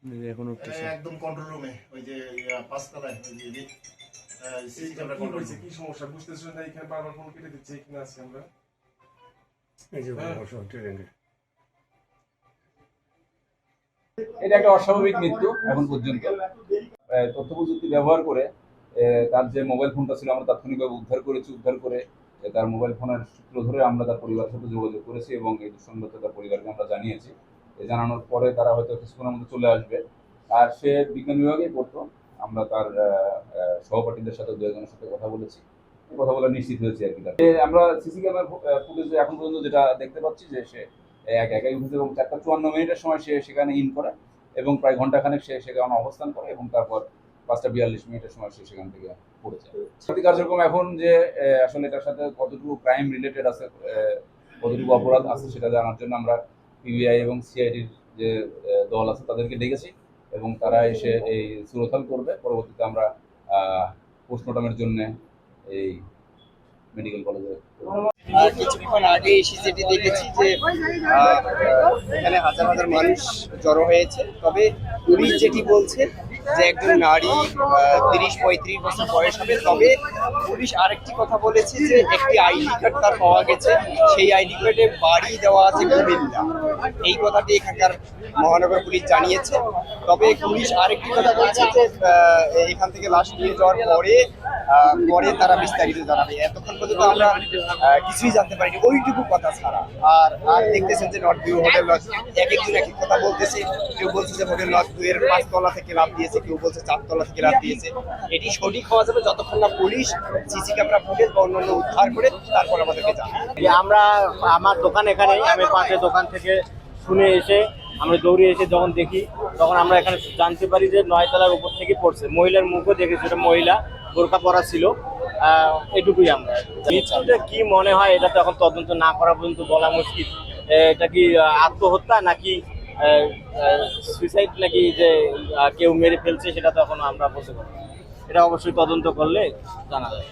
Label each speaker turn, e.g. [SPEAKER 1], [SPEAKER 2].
[SPEAKER 1] এখনো
[SPEAKER 2] একদম কন্ট্রোল রুমে ওই যে পাঁচতলায় ওই যে সিসি ক্যামেরা কন্ট্রোল রুম।
[SPEAKER 3] কি সমস্যা বুঝতেছেন না? এখানে বারবার ফোন কেটে দিচ্ছে, এখানে আছি আমরা।
[SPEAKER 1] এই যে ট্রেনের
[SPEAKER 4] এটা একটা অস্বাভাবিক মৃত্যু এখন পর্যন্ত। তথ্য প্রযুক্তি ব্যবহার করে তার যে মোবাইল ফোনটা ছিল আমরা তাৎক্ষণিকভাবে উদ্ধার করে তার মোবাইল ফোনের সূত্র ধরে আমরা তার পরিবারের সাথে যোগাযোগ করেছি এবং এই দুঃসংবাদটা তার পরিবারকে আমরা জানিয়েছি। জানানোর পরে তারা হয়তো কিছুক্ষণের মধ্যে চলে আসবে। আর সে বিজ্ঞান বিভাগেই পড়তো। আমরা তার সহপাঠীদের সাথে দু একজনের সাথে কথা বলেছি, কথা বলে নিশ্চিত হয়েছি আর কি। আমরা সিসি ক্যামেরা ফুটেজে এখন পর্যন্ত যেটা দেখতে পাচ্ছি যে সে একাই উঠেছে এবং 4:54 সময় সে সেখানে ইন করে এবং প্রায় ঘন্টাখানেক সে সেখানে অবস্থান করে এবং তারপর 5:42 সময় সে সেখান থেকে পড়েছে। সত্যি কার্যক্রম এখন যে আসলে এটার সাথে কতটুকু ক্রাইম রিলেটেড আছে, কতটুকু অপরাধ আছে সেটা জানার জন্য আমরা পিবিআই এবং সিআইডির যে দল আছে তাদেরকে ডেকেছি এবং তারা এসে এই সুরতাল করবে। পরবর্তীতে আমরা পোস্টমর্টমের জন্য এই মেডিকেল কলেজে
[SPEAKER 5] কিছুক্ষণ আগে এসে যেটি দেখেছি যে এখানে হাজার হাজার মানুষ জড়ো হয়েছে। তবে পুলিশ যেটি বলছে যে একজন নারী 30-35 বছর বয়স হবে। তবে পুলিশ আরেকটি কথা বলেছে যে একটি আইডি কার্ড তার পাওয়া গেছে, সেই আইডি কার্ডে বাড়ি দেওয়া আছে কুমিল্লা। এই কথাটি এখানকার মহানগর পুলিশ জানিয়েছে। তবে পুলিশ আরেকটি কথা বলছে যে এখান থেকে লাশ নিয়ে যাওয়ার পরে তারা বিস্তারিত জানাবে। এতক্ষণ পর্যন্ত আমরা কিছুই জানতে পারিনি ওইটুকু কথা ছাড়া। আর দেখতেছেন যে নর্থ ভিউ হোটেল লজ, এক একজন এক এক কথা বলতেছে। কেউ বলছে যে হোটেল লজ 2-এর 5 তলা থেকে লাফ দিয়েছে, কেউ বলছে 4 তলা থেকে লাফ দিয়েছে। এটি সঠিক হওয়া যাবে যতক্ষণ না পুলিশ সিসি ক্যামেরা ফুটেজ বা অন্যান্য উদ্ধার করে তারপর আমাদেরকে জানাবে।
[SPEAKER 6] আমরা আমার দোকান এখানে, আমি পাশে দোকান থেকে শুনে এসে আমরা দৌড়ে এসে যখন দেখি তখন আমরা এখানে জানতে পারি যে 9 তলার উপর থেকে পড়ছে। মহিলার মুখও দেখেছি, ওটা মহিলা, বোরকা পরা ছিল। এটুকুই আমরা। মৃত্যুটা কি মনে হয় এটা তো এখন তদন্ত না করা পর্যন্ত বলা মুশকিল। এটা কি আত্মহত্যা নাকি সুইসাইড নাকি যে কেউ মেরে ফেলছে সেটা তো এখন আমরা বলতে পারি। এটা অবশ্যই তদন্ত করলে জানা যায়।